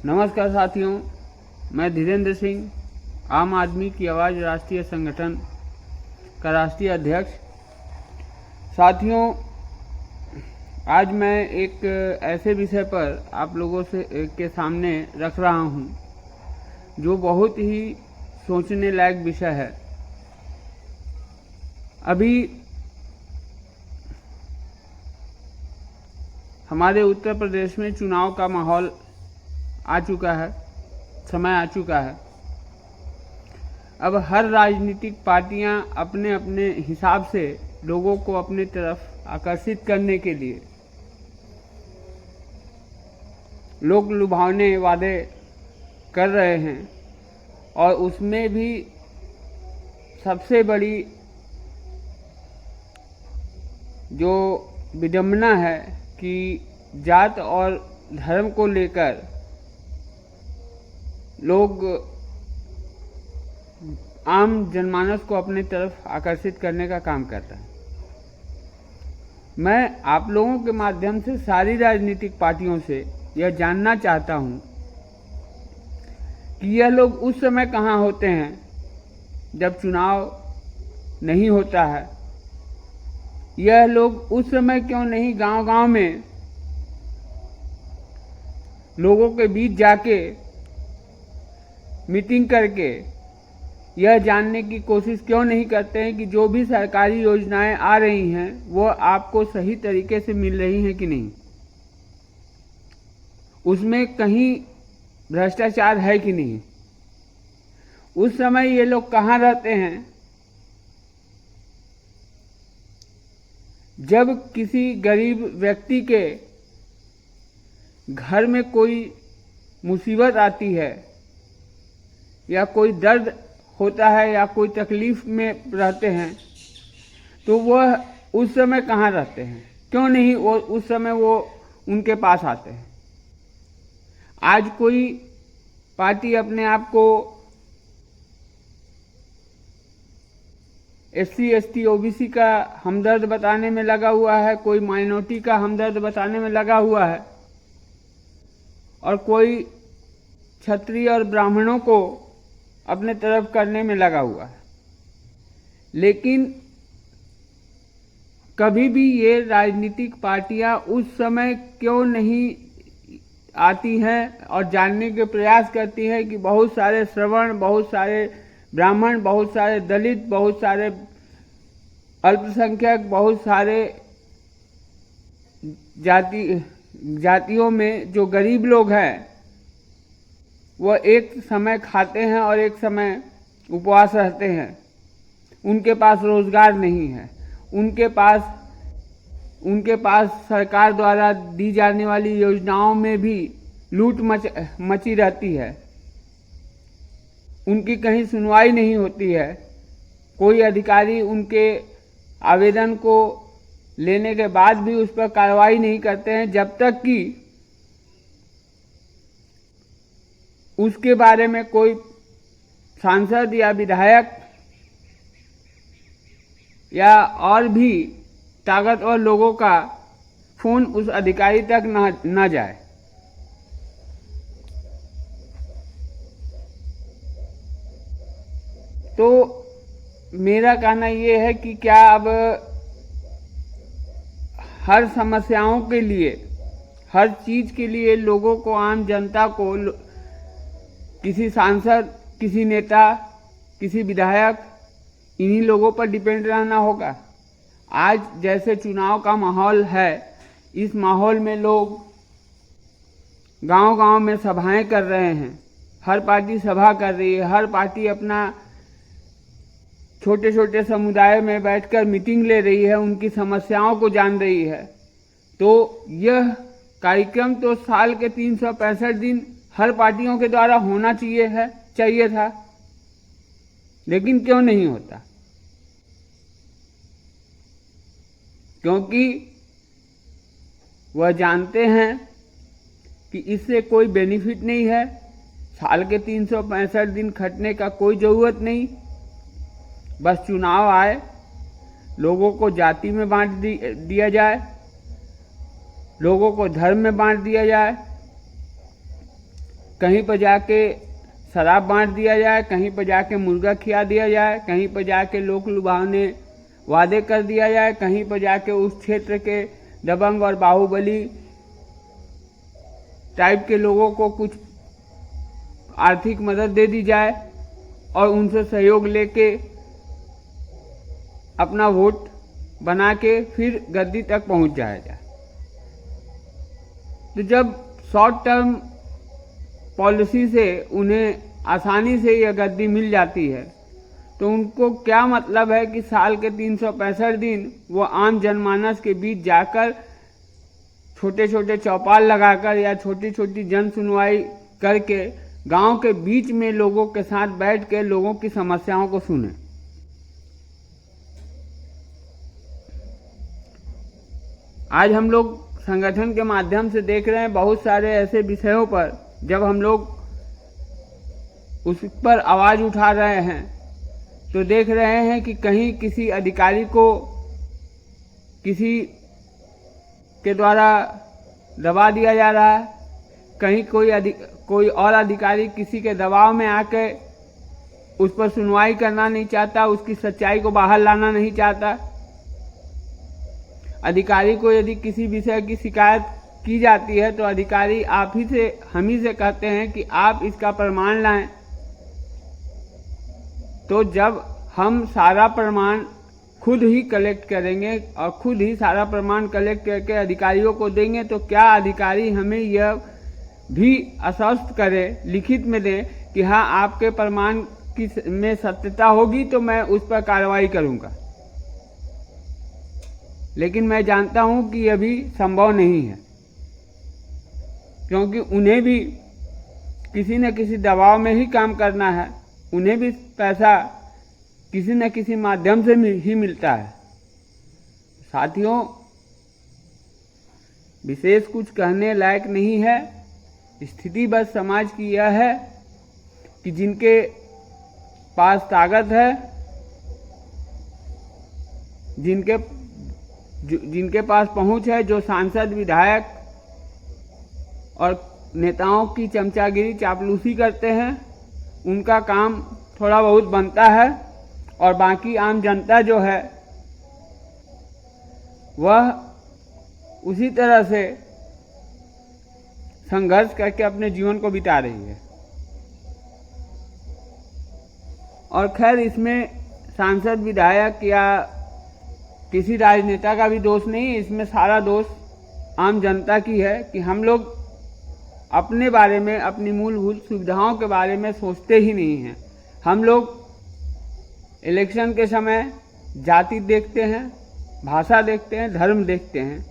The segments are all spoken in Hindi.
नमस्कार साथियों, मैं धीरेन्द्र सिंह, आम आदमी की आवाज़ राष्ट्रीय संगठन का राष्ट्रीय अध्यक्ष। साथियों, आज मैं एक ऐसे विषय पर आप लोगों के सामने रख रहा हूं जो बहुत ही सोचने लायक विषय है। अभी हमारे उत्तर प्रदेश में चुनाव का माहौल आ चुका है, समय आ चुका है। अब हर राजनीतिक पार्टियां अपने अपने हिसाब से लोगों को अपनी तरफ आकर्षित करने के लिए लोक लुभावने वादे कर रहे हैं, और उसमें भी सबसे बड़ी जो विडंबना है कि जात और धर्म को लेकर लोग आम जनमानस को अपनी तरफ आकर्षित करने का काम करता है। मैं आप लोगों के माध्यम से सारी राजनीतिक पार्टियों से यह जानना चाहता हूं कि यह लोग उस समय कहां होते हैं जब चुनाव नहीं होता है। यह लोग उस समय क्यों नहीं गांव-गांव में लोगों के बीच जाके मीटिंग करके यह जानने की कोशिश क्यों नहीं करते हैं कि जो भी सरकारी योजनाएं आ रही हैं वो आपको सही तरीके से मिल रही हैं कि नहीं, उसमें कहीं भ्रष्टाचार है कि नहीं। उस समय ये लोग कहाँ रहते हैं जब किसी गरीब व्यक्ति के घर में कोई मुसीबत आती है या कोई दर्द होता है या कोई तकलीफ में रहते हैं, तो वह उस समय कहाँ रहते हैं? क्यों नहीं वो उस समय वो उनके पास आते हैं? आज कोई पार्टी अपने आप को SC ST OBC का हमदर्द बताने में लगा हुआ है, कोई माइनॉरिटी का हमदर्द बताने में लगा हुआ है, और कोई क्षत्रिय और ब्राह्मणों को अपने तरफ करने में लगा हुआ है। लेकिन कभी भी ये राजनीतिक पार्टियां उस समय क्यों नहीं आती हैं और जानने के प्रयास करती हैं कि बहुत सारे श्रवण, बहुत सारे ब्राह्मण, बहुत सारे दलित, बहुत सारे अल्पसंख्यक, बहुत सारे जातियों में जो गरीब लोग हैं वह एक समय खाते हैं और एक समय उपवास रहते हैं। उनके पास रोजगार नहीं है, उनके पास सरकार द्वारा दी जाने वाली योजनाओं में भी लूट मची रहती है, उनकी कहीं सुनवाई नहीं होती है। कोई अधिकारी उनके आवेदन को लेने के बाद भी उस पर कार्रवाई नहीं करते हैं जब तक कि उसके बारे में कोई सांसद या विधायक या और भी ताकतवर लोगों का फोन उस अधिकारी तक न जाए। तो मेरा कहना ये है कि क्या अब हर समस्याओं के लिए, हर चीज के लिए लोगों को, आम जनता को किसी सांसद, किसी नेता, किसी विधायक, इन्हीं लोगों पर डिपेंड रहना होगा? आज जैसे चुनाव का माहौल है, इस माहौल में लोग गांव-गांव में सभाएं कर रहे हैं, हर पार्टी सभा कर रही है, हर पार्टी अपना छोटे छोटे समुदाय में बैठकर मीटिंग ले रही है, उनकी समस्याओं को जान रही है। तो यह कार्यक्रम तो साल के 365 दिन हर पार्टियों के द्वारा होना चाहिए था, लेकिन क्यों नहीं होता? क्योंकि वह जानते हैं कि इससे कोई बेनिफिट नहीं है, साल के 365 दिन खटने का कोई ज़रूरत नहीं। बस चुनाव आए, लोगों को जाति में बांट दिया जाए, लोगों को धर्म में बांट दिया जाए, कहीं पर जाके शराब बांट दिया जाए, कहीं पर जाके मुर्गा खिला दिया जाए, कहीं पर जाके लोक लुभावने वादे कर दिया जाए, कहीं पर जाके उस क्षेत्र के दबंग और बाहुबली टाइप के लोगों को कुछ आर्थिक मदद दे दी जाए और उनसे सहयोग लेके अपना वोट बना के फिर गद्दी तक पहुंच जाया जाए। तो जब शॉर्ट टर्म पॉलिसी से उन्हें आसानी से यह गद्दी मिल जाती है तो उनको क्या मतलब है कि साल के 365 दिन वो आम जनमानस के बीच जाकर छोटे छोटे चौपाल लगाकर या छोटी छोटी जन सुनवाई करके गांव के बीच में लोगों के साथ बैठ के लोगों की समस्याओं को सुने। आज हम लोग संगठन के माध्यम से देख रहे हैं बहुत सारे ऐसे विषयों पर जब हम लोग उस पर आवाज उठा रहे हैं तो देख रहे हैं कि कहीं किसी अधिकारी को किसी के द्वारा दबा दिया जा रहा है, कहीं कोई और अधिकारी किसी के दबाव में आके उस पर सुनवाई करना नहीं चाहता, उसकी सच्चाई को बाहर लाना नहीं चाहता। अधिकारी को यदि किसी विषय की शिकायत की जाती है तो अधिकारी हम ही से कहते हैं कि आप इसका प्रमाण लाएं। तो जब हम सारा प्रमाण खुद ही कलेक्ट करेंगे और खुद ही सारा प्रमाण कलेक्ट करके अधिकारियों को देंगे तो क्या अधिकारी हमें यह भी आश्वस्त करे, लिखित में दे कि हाँ आपके प्रमाण की में सत्यता होगी तो मैं उस पर कार्रवाई करूंगा। लेकिन मैं जानता हूं कि यह भी संभव नहीं है, क्योंकि उन्हें भी किसी न किसी दबाव में ही काम करना है, उन्हें भी पैसा किसी न किसी माध्यम से ही मिलता है। साथियों, विशेष कुछ कहने लायक नहीं है। स्थिति बस समाज की यह है कि जिनके पास ताकत है, जिनके पास पहुंच है, जो सांसद विधायक और नेताओं की चमचागिरी चापलूसी करते हैं, उनका काम थोड़ा बहुत बनता है और बाकी आम जनता जो है वह उसी तरह से संघर्ष करके अपने जीवन को बिता रही है। और खैर इसमें सांसद विधायक या किसी राजनेता का भी दोष नहीं है, इसमें सारा दोष आम जनता की है कि हम लोग अपने बारे में, अपनी मूलभूत सुविधाओं के बारे में सोचते ही नहीं हैं। हम लोग इलेक्शन के समय जाति देखते हैं, भाषा देखते हैं, धर्म देखते हैं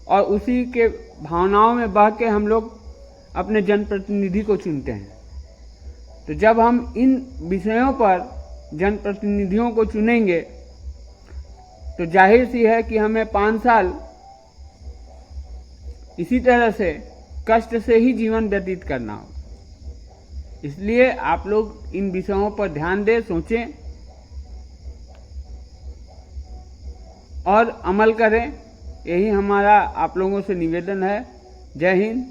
और उसी के भावनाओं में बह के हम लोग अपने जनप्रतिनिधि को चुनते हैं। तो जब हम इन विषयों पर जनप्रतिनिधियों को चुनेंगे तो जाहिर सी है कि हमें 5 साल इसी तरह से कष्ट से ही जीवन व्यतीत करना होगा। इसलिए आप लोग इन विषयों पर ध्यान दें, सोचें और अमल करें। यही हमारा आप लोगों से निवेदन है। जय हिंद,